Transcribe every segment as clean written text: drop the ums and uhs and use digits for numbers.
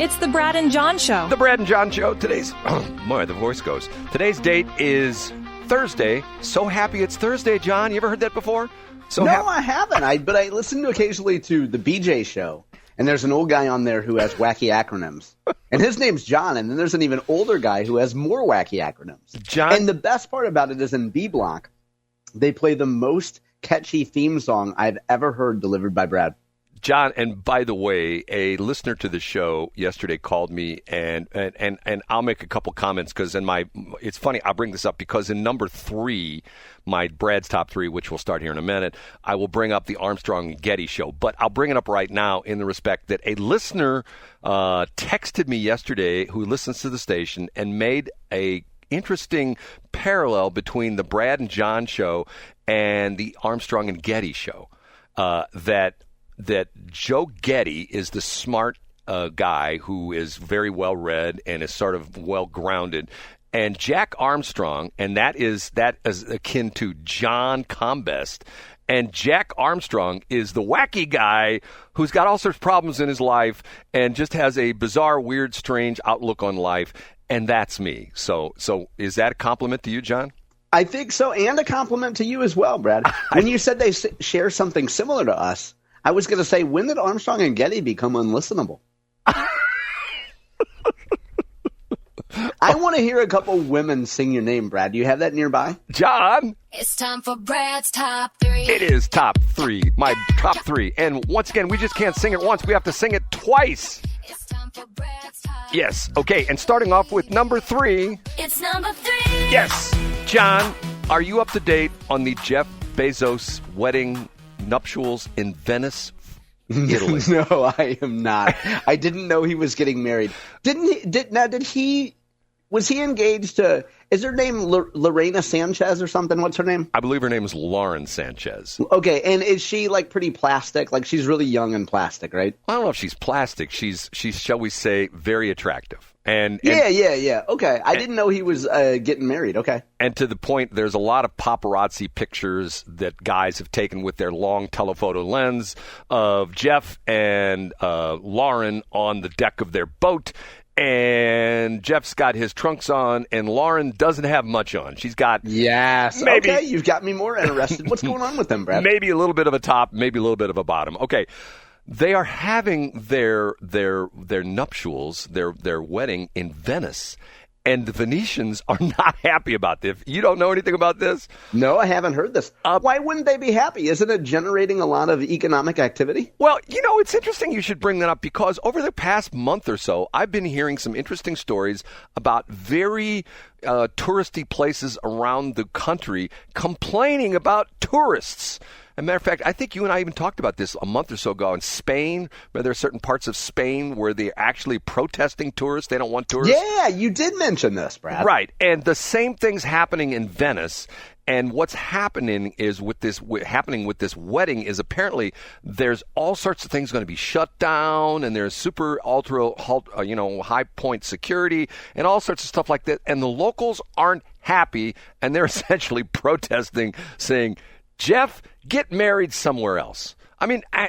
It's the Brad and John Show. The Brad and John Show. Today's, the voice goes. Today's date is Thursday. So happy it's Thursday, John. You ever heard that before? I haven't. But I listen occasionally to the BJ Show, and there's an old guy on there who has wacky acronyms. And his name's John, and then there's an even older guy who has more wacky acronyms. John? And the best part about it is in B Block, they play the most catchy theme song I've ever heard delivered by Brad. John, and by the way, a listener to the show yesterday called me, and I'll make a couple comments because it's funny, I'll bring this up because in number 3, my Brad's Top 3, which we'll start here in a minute, I will bring up the Armstrong and Getty show. But I'll bring it up right now in the respect that a listener texted me yesterday who listens to the station and made a interesting parallel between the Brad and John show and the Armstrong and Getty show. That Joe Getty is the smart guy who is very well read and is sort of well grounded, and Jack Armstrong, and that is akin to John Combest, and Jack Armstrong is the wacky guy who's got all sorts of problems in his life and just has a bizarre, weird, strange outlook on life, and that's me. So is that a compliment to you, John? I think so, and a compliment to you as well, Brad. When you said they share something similar to us, I was going to say, when did Armstrong and Getty become unlistenable? I want to hear a couple women sing your name, Brad. Do you have that nearby? John? It's time for Brad's Top 3. It is Top 3, my Top 3. And once again, we just can't sing it once. We have to sing it twice. It's time for Brad's Top. Yes. Okay, and starting off with number 3. It's number 3. Yes. John, are you up to date on the Jeff Bezos wedding nuptials in Venice, Italy? No, I am not. I didn't know he was getting married. Was he engaged to, is her name Lorena Sanchez or something? What's her name? I believe her name is Lauren Sanchez. Okay, and is she like pretty plastic? Like she's really young and plastic, right? I don't know if she's plastic. She's shall we say, very attractive. Yeah. Okay. I didn't know he was getting married. Okay. And to the point, there's a lot of paparazzi pictures that guys have taken with their long telephoto lens of Jeff and Lauren on the deck of their boat. And Jeff's got his trunks on, and Lauren doesn't have much on. She's got maybe, okay, you've got me more interested. What's going on with them, Brad? Maybe a little bit of a top, maybe a little bit of a bottom. Okay. They are having their nuptials, their wedding in Venice, and the Venetians are not happy about this. You don't know anything about this? No, I haven't heard this. Why wouldn't they be happy? Isn't it generating a lot of economic activity? Well, it's interesting you should bring that up because over the past month or so, I've been hearing some interesting stories about very touristy places around the country complaining about tourists. As a matter of fact, I think you and I even talked about this a month or so ago in Spain, where there are certain parts of Spain where they're actually protesting tourists. They don't want tourists. Yeah, you did mention this, Brad. Right. And the same thing's happening in Venice. And what's happening is with this wedding is apparently there's all sorts of things going to be shut down, and there's super ultra high point security and all sorts of stuff like that. And the locals aren't happy, and they're essentially protesting, saying, Jeff, get married somewhere else. I mean, I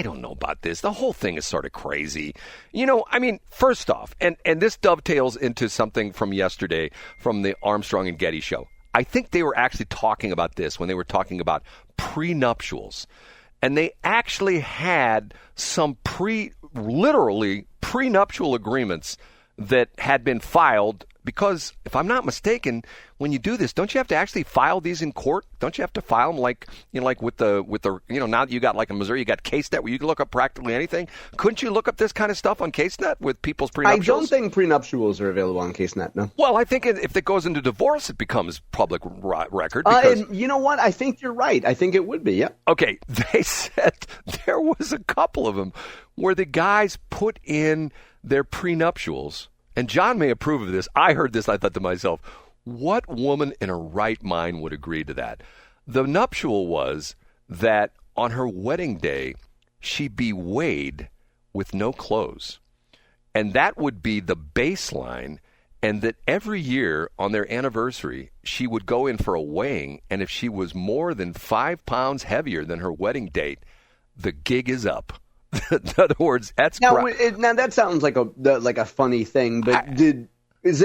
don't know about this. The whole thing is sort of crazy. First off, and this dovetails into something from yesterday from the Armstrong and Getty show. I think they were actually talking about this when they were talking about prenuptials. And they actually had some literally prenuptial agreements that had been filed because, if I'm not mistaken, when you do this, don't you have to actually file these in court? Don't you have to file them like with the now that you got like in Missouri, you got CaseNet where you can look up practically anything. Couldn't you look up this kind of stuff on CaseNet with people's prenuptials? I don't think prenuptials are available on CaseNet, no. Well, I think if it goes into divorce, it becomes public record. And you know what? I think you're right. I think it would be, yeah. Okay, they said there was a couple of them where the guys put in their prenuptials. And John may approve of this. I heard this. I thought to myself, what woman in her right mind would agree to that? The nuptial was that on her wedding day, she be weighed with no clothes. And that would be the baseline. And that every year on their anniversary, she would go in for a weighing. And if she was more than 5 pounds heavier than her wedding date, the gig is up. In other words, that's now that sounds like a funny thing, but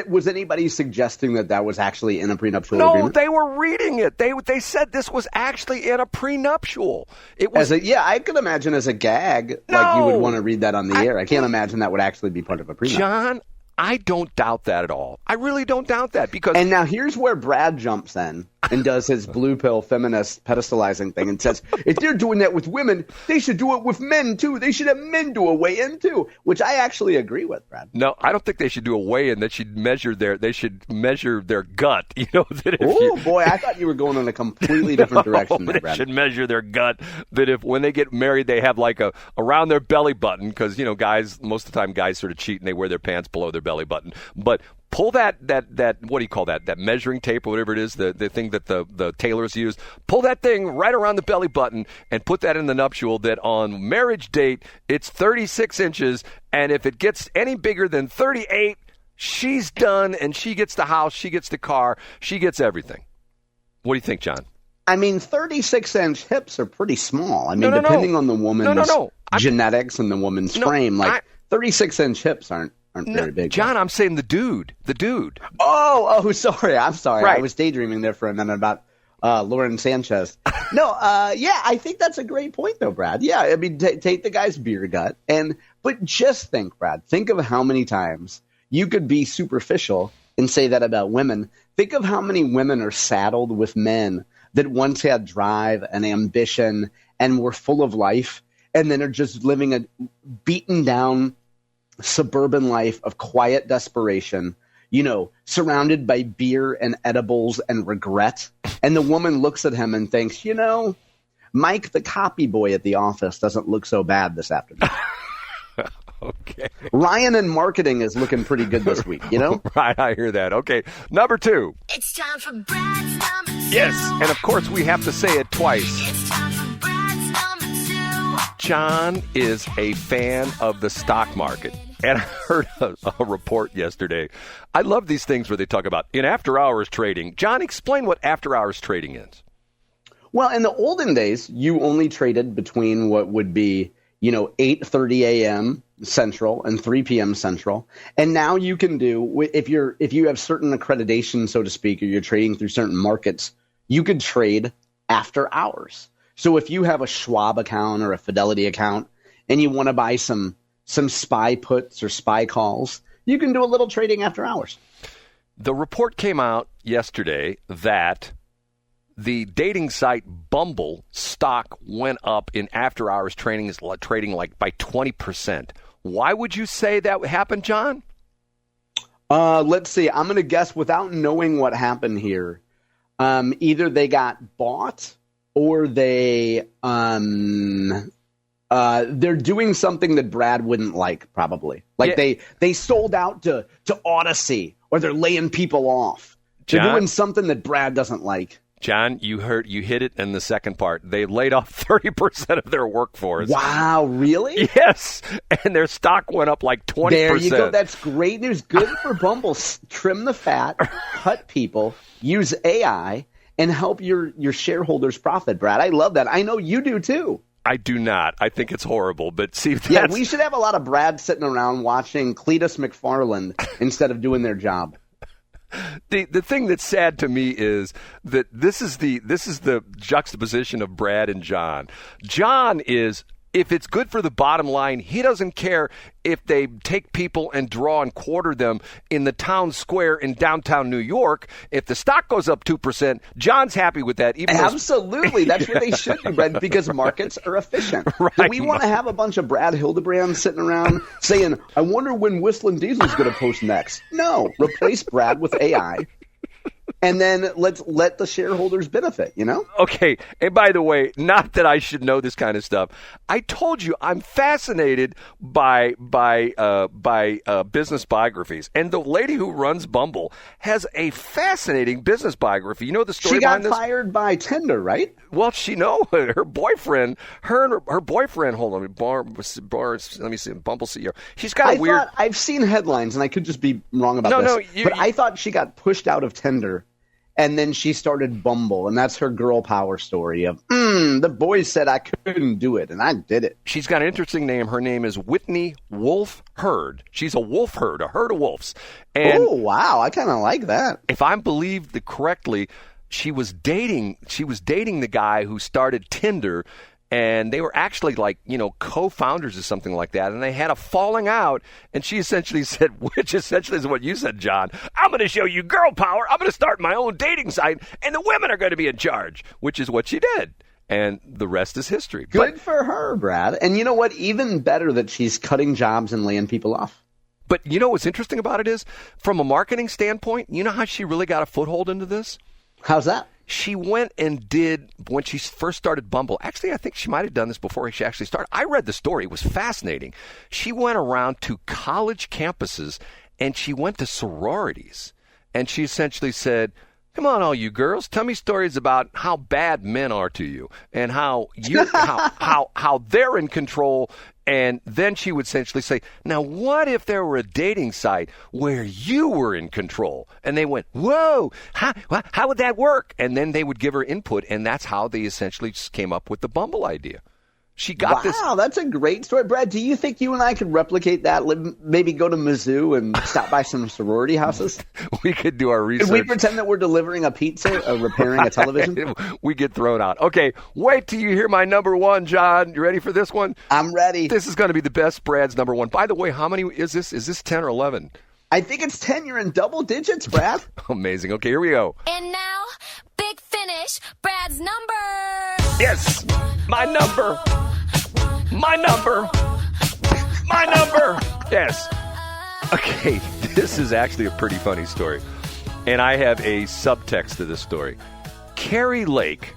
was anybody suggesting that was actually in a prenuptial agreement? No, they were reading it. They said this was actually in a prenuptial. It was I could imagine as a gag, like you would want to read that on the air. I can't imagine that would actually be part of a prenup. John, I don't doubt that at all. I really don't doubt that because. And now here's where Brad jumps in and does his blue pill feminist pedestalizing thing and says, if they're doing that with women, they should do it with men too. They should have men do a weigh-in too, which I actually agree with, Brad. No, I don't think they should do a weigh-in. They should measure their gut. You know that. Boy, I thought you were going in a completely different direction there, Brad. They should measure their gut. That if when they get married, they have like around their belly button because guys most of the time guys sort of cheat and they wear their pants below their belly button, but. Pull that what do you call that measuring tape or whatever it is, the thing that the tailors use. Pull that thing right around the belly button and put that in the nuptial that on marriage date it's 36 inches, and if it gets any bigger than 38, she's done and she gets the house, she gets the car, she gets everything. What do you think, John? I mean, 36-inch hips are pretty small. I mean, depending on the woman's genetics and the woman's frame, 36-inch hips aren't very big. John, I'm saying the dude. Oh, sorry. I'm sorry. Right. I was daydreaming there for a minute about Lauren Sanchez. No, I think that's a great point, though, Brad. Yeah, I mean, take the guy's beer gut, but just think, Brad. Think of how many times you could be superficial and say that about women. Think of how many women are saddled with men that once had drive and ambition and were full of life, and then are just living a beaten down suburban life of quiet desperation, surrounded by beer and edibles and regret. And the woman looks at him and thinks, Mike, the copy boy at the office, doesn't look so bad this afternoon. Okay. Ryan in marketing is looking pretty good this week, Right, I hear that. Okay, number 2. It's time for Brad's number 2. Yes, and of course we have to say it twice. It's time for Brad's number 2. John is a fan of the stock market. And I heard a report yesterday. I love these things where they talk about in after-hours trading. John, explain what after-hours trading is. Well, in the olden days, you only traded between what would be, 8:30 a.m. Central and 3 p.m. Central. And now you can do, if you have certain accreditation, so to speak, or you're trading through certain markets, you could trade after hours. So if you have a Schwab account or a Fidelity account and you want to buy some SPY puts or SPY calls, you can do a little trading after hours. The report came out yesterday that the dating site Bumble stock went up in after-hours trading like by 20%. Why would you say that happened, John? Let's see. I'm going to guess without knowing what happened here. Either they got bought or they're doing something that Brad wouldn't like, probably. Like they sold out to Odyssey, or they're laying people off. They're doing something that Brad doesn't like. John, you hit it in the second part. They laid off 30% of their workforce. Wow, really? Yes, and their stock went up like 20%. There you go. That's great news. Good for Bumble. Trim the fat, cut people, use AI, and help your shareholders profit, Brad. I love that. I know you do too. I do not. I think it's horrible. But see, we should have a lot of Brad sitting around watching Cletus McFarland instead of doing their job. The thing that's sad to me is that this is the juxtaposition of Brad and John. John is, if it's good for the bottom line, he doesn't care if they take people and draw and quarter them in the town square in downtown New York. If the stock goes up 2%, John's happy with that. Absolutely. That's what they should do, Brad, because markets are efficient. Right. Do we want to have a bunch of Brad Hildebrand sitting around saying, I wonder when Whistling Diesel's going to post next? No. Replace Brad with AI. And then let's let the shareholders benefit, Okay. And by the way, not that I should know this kind of stuff. I told you I'm fascinated by business biographies. And the lady who runs Bumble has a fascinating business biography. You know the story behind this? She got fired by Tinder, right? Well, her boyfriend, her boyfriend, hold on, let me see, Bumble CEO. She's got a weird. I've seen headlines, and I could just be wrong about this. But I thought she got pushed out of Tinder And then she started Bumble, and that's her girl power story of, the boys said I couldn't do it, and I did it. She's got an interesting name. Her name is Whitney Wolf Herd. She's a wolf herd, a herd of wolves. And Oh, wow. I kind of like that. if I'm believed correctly, she was dating the guy who started Tinder, and they were actually like, co-founders or something like that, and they had a falling out, and she essentially said, which essentially is what you said, John, I'm going to show you girl power, I'm going to start my own dating site, and the women are going to be in charge, which is what she did. And the rest is history. Good for her, Brad. And you know what? Even better that she's cutting jobs and laying people off. But you know what's interesting about it is, from a marketing standpoint, you know how she really got a foothold into this? How's that? She went and did, when she first started Bumble, actually, I think she might have done this before she actually started. I read the story. It was fascinating. She went around to college campuses, and she went to sororities. And she essentially said, come on, all you girls, tell me stories about how bad men are to you and how they're in control. And then she would essentially say, now, what if there were a dating site where you were in control? And they went, whoa, how would that work? And then they would give her input, and that's how they essentially just came up with the Bumble idea. She got this. Wow, that's a great story. Brad, do you think you and I could replicate that? Maybe go to Mizzou and stop by some sorority houses? We could do our research. Could we pretend that we're delivering a pizza or repairing a television? We get thrown out. Okay, wait till you hear my number one, John. You ready for this one? I'm ready. This is going to be the best Brad's number one. By the way, how many is this? Is this 10 or 11? I think it's 10. You're in double digits, Brad. Amazing. Okay, here we go. And now, big finish, Brad's number. Yes, my number. My number. My number. Yes. Okay, this is actually a pretty funny story. And I have a subtext to this story. Kari Lake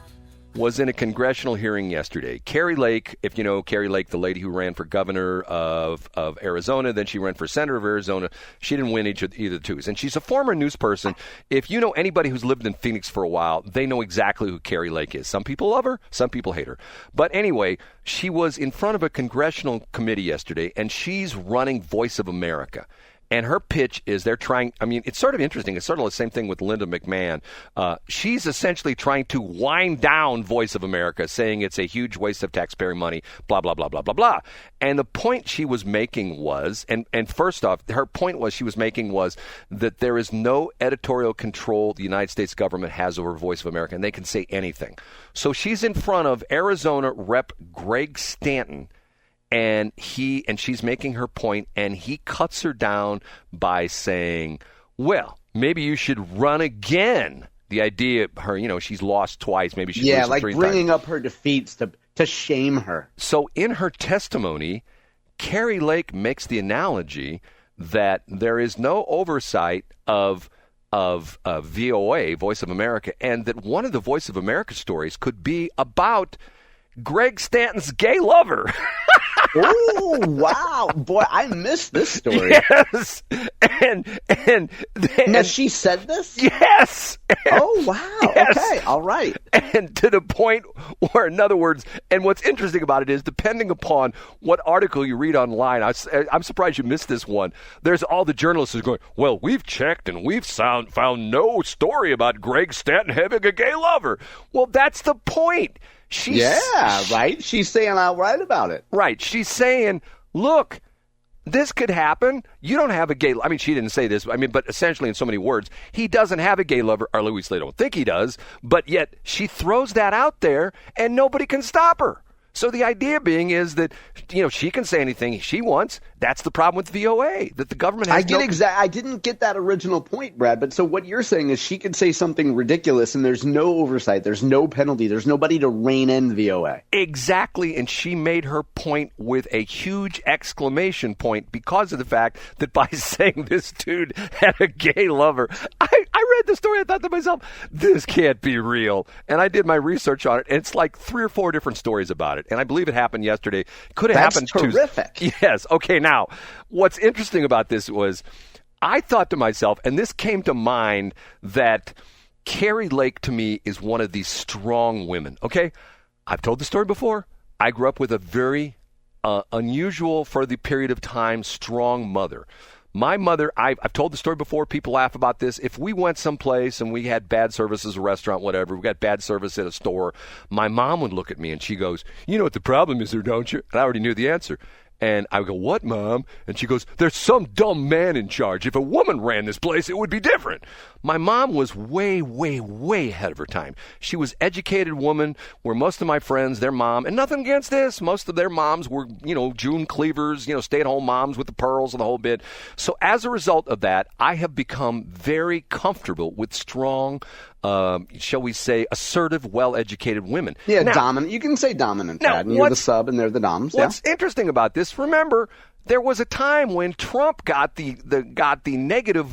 was in a congressional hearing yesterday. Kari Lake, if you know Kari Lake, the lady who ran for governor of Arizona, then she ran for senator of Arizona. She didn't win either of the twos. And she's a former news person. If you know anybody who's lived in Phoenix for a while, they know exactly who Kari Lake is. Some people love her, some people hate her. But anyway, she was in front of a congressional committee yesterday, and she's running Voice of America. And her pitch is they're trying, it's sort of interesting. It's sort of the same thing with Linda McMahon. She's essentially trying to wind down Voice of America, saying it's a huge waste of taxpayer money, blah, blah, blah, blah, blah, blah. And the point she was making was, and first off, her point was that there is no editorial control the United States government has over Voice of America, and they can say anything. So she's in front of Arizona Rep. Greg Stanton, and she's making her point, and he cuts her down by saying, well, maybe you should run again. The idea, she's lost twice. Maybe she's lose like 3 times. bringing up her defeats to shame her. So in her testimony, Kari Lake makes the analogy that there is no oversight of VOA, Voice of America, and that one of the Voice of America stories could be about Greg Stanton's gay lover. Oh, wow. Boy, I missed this story. Yes. And Now, she said this? Yes. Oh, wow. Yes. Okay. All right. And to the point where, in other words, and what's interesting about it is, depending upon what article you read online, I'm surprised you missed this one. There's all the journalists who are going, well, we've checked and we've found no story about Greg Stanton having a gay lover. Well, that's the point. Right? She's saying I'll write about it. Right. She's saying, look, this could happen. You don't have a gay... she didn't say this, but essentially in so many words, he doesn't have a gay lover, or at least they don't think he does, but yet she throws that out there and nobody can stop her. So the idea being is that, she can say anything she wants. That's the problem with VOA, that the government has I didn't get that original point, Brad, but so what you're saying is she could say something ridiculous and there's no oversight, there's no penalty, there's nobody to rein in VOA. Exactly, and she made her point with a huge exclamation point because of the fact that by saying this dude had a gay lover, I read the story, I thought to myself, this can't be real. And I did my research on it, and it's like 3 or 4 different stories about it. And I believe it happened yesterday. Could have happened terrific. Yes. Okay, now, what's interesting about this was I thought to myself, and this came to mind, that Kari Lake to me is one of these strong women. Okay? I've told the story before. I grew up with a very unusual, for the period of time, strong mother. My mother, I've told the story before. People laugh about this. If we went someplace and we had bad service as a restaurant, whatever, we got bad service at a store, my mom would look at me and she goes, "You know what the problem is there, don't you?" And I already knew the answer. And I would go, "What, Mom?" And she goes, "There's some dumb man in charge. If a woman ran this place, it would be different." My mom was way, way, way ahead of her time. She was an educated woman where most of my friends, their mom, and nothing against this, most of their moms were, June cleavers, stay-at-home moms with the pearls and the whole bit. So as a result of that, I have become very comfortable with strong, shall we say, assertive, well-educated women. Yeah, now, dominant. You can say dominant, now, Brad. And you're the sub and they're the doms. What's interesting about this, remember, there was a time when Trump got the negative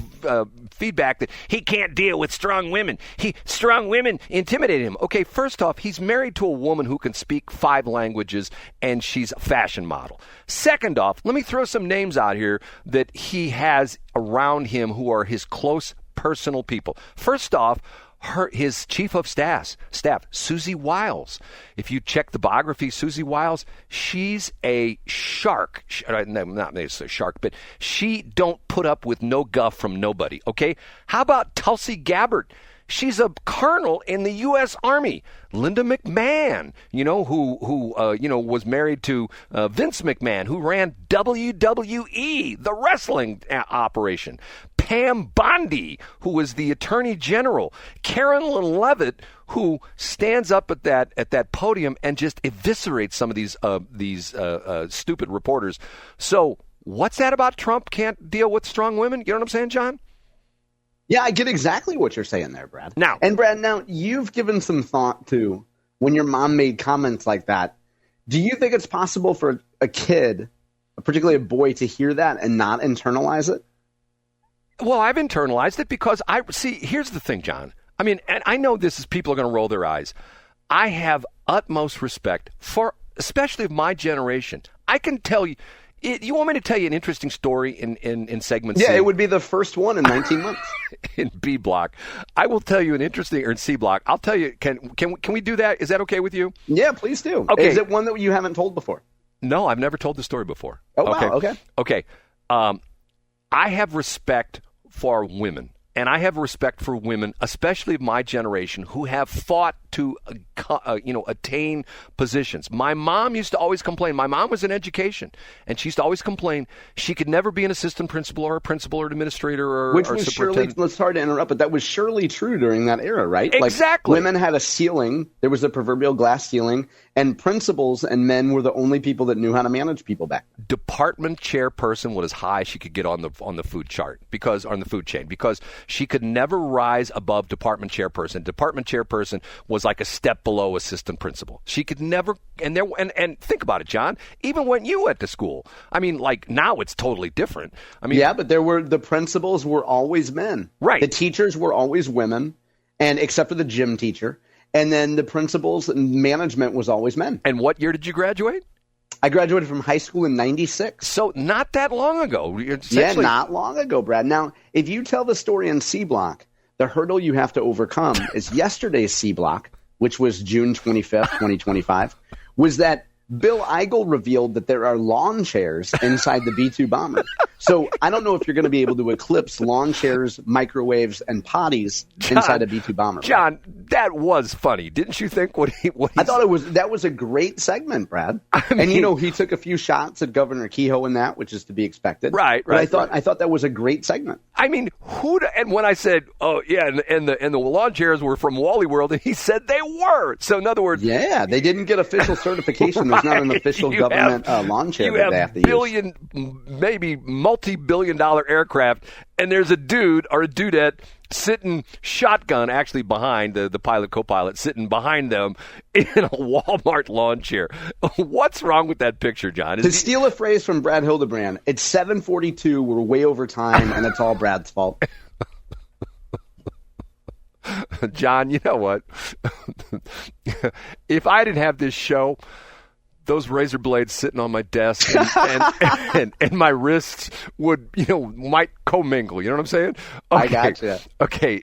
feedback that he can't deal with strong women. Strong women intimidate him. Okay, first off, he's married to a woman who can speak 5 languages, and she's a fashion model. Second off, let me throw some names out here that he has around him who are his close personal people. First off, his chief of staff, Susie Wiles. If you check the biography, Susie Wiles, she's a shark. No, not necessarily a shark, but she don't put up with no guff from nobody, okay? How about Tulsi Gabbard? She's a colonel in the U.S. Army. Linda McMahon, who was married to Vince McMahon, who ran WWE, the wrestling operation. Pam Bondi, who was the Attorney General. Karen Levitt, who stands up at that podium and just eviscerates some of these stupid reporters. So what's that about Trump can't deal with strong women? You know what I'm saying, John? Yeah, I get exactly what you're saying there, Brad. Brad, now you've given some thought to when your mom made comments like that. Do you think it's possible for a kid, particularly a boy, to hear that and not internalize it? Well, I've internalized it because here's the thing, John. I mean, and I know people are going to roll their eyes. I have utmost respect for, especially my generation. I can tell you. You want me to tell you an interesting story in segment C? Yeah, it would be the first one in 19 months. In B block. I will tell you an interesting, or in C block. I'll tell you, can we do that? Is that okay with you? Yeah, please do. Okay. Is it one that you haven't told before? No, I've never told the story before. Oh, wow, okay. Okay. I have respect for women, and I have respect for women, especially of my generation, who have fought to attain positions. My mom used to always complain. My mom was in education, and she used to always complain she could never be an assistant principal or a principal or an administrator or superintendent. It's hard to interrupt, but that was surely true during that era, right? Exactly. Like, women had a ceiling. There was a proverbial glass ceiling, and principals and men were the only people that knew how to manage people back then. Department chairperson was as high as she could get on the food chart on the food chain because she could never rise above department chairperson. Department chairperson was like a step below assistant principal. She could never, and think about it, John, even when you went to school. I mean, like now it's totally different. I mean, yeah, but the principals were always men. Right. The teachers were always women, and except for the gym teacher. And then the principals and management was always men. And what year did you graduate? I graduated from high school in 96. So not that long ago. Yeah, not long ago, Brad. Now, if you tell the story in C block, the hurdle you have to overcome is yesterday's C block, which was June 25th, 2025, was that Bill Eigel revealed that there are lawn chairs inside the B-2 bomber. So I don't know if you're going to be able to eclipse lawn chairs, microwaves, and potties inside a B-2 bomber. John, that was funny. Didn't you think what he I thought that was a great segment, Brad. And he took a few shots at Governor Kehoe in that, which is to be expected. Right. But I thought that was a great segment. I mean, and when I said, "Oh yeah," and the lawn chairs were from Wally World, and he said they were. So in other words, yeah, they didn't get official certification. There's not an official government lawn chair that they have to use. Maybe multi-billion-dollar aircraft, and there's a dude or a dudette sitting shotgun, actually behind the pilot, co-pilot, sitting behind them in a Walmart lawn chair. What's wrong with that picture, John? To steal a phrase from Brad Hildebrand, it's 7:42. We're way over time, and it's all Brad's fault. John, you know what? If I didn't have this show, those razor blades sitting on my desk and my wrists would, might commingle. You know what I'm saying? Okay. I got you. Okay.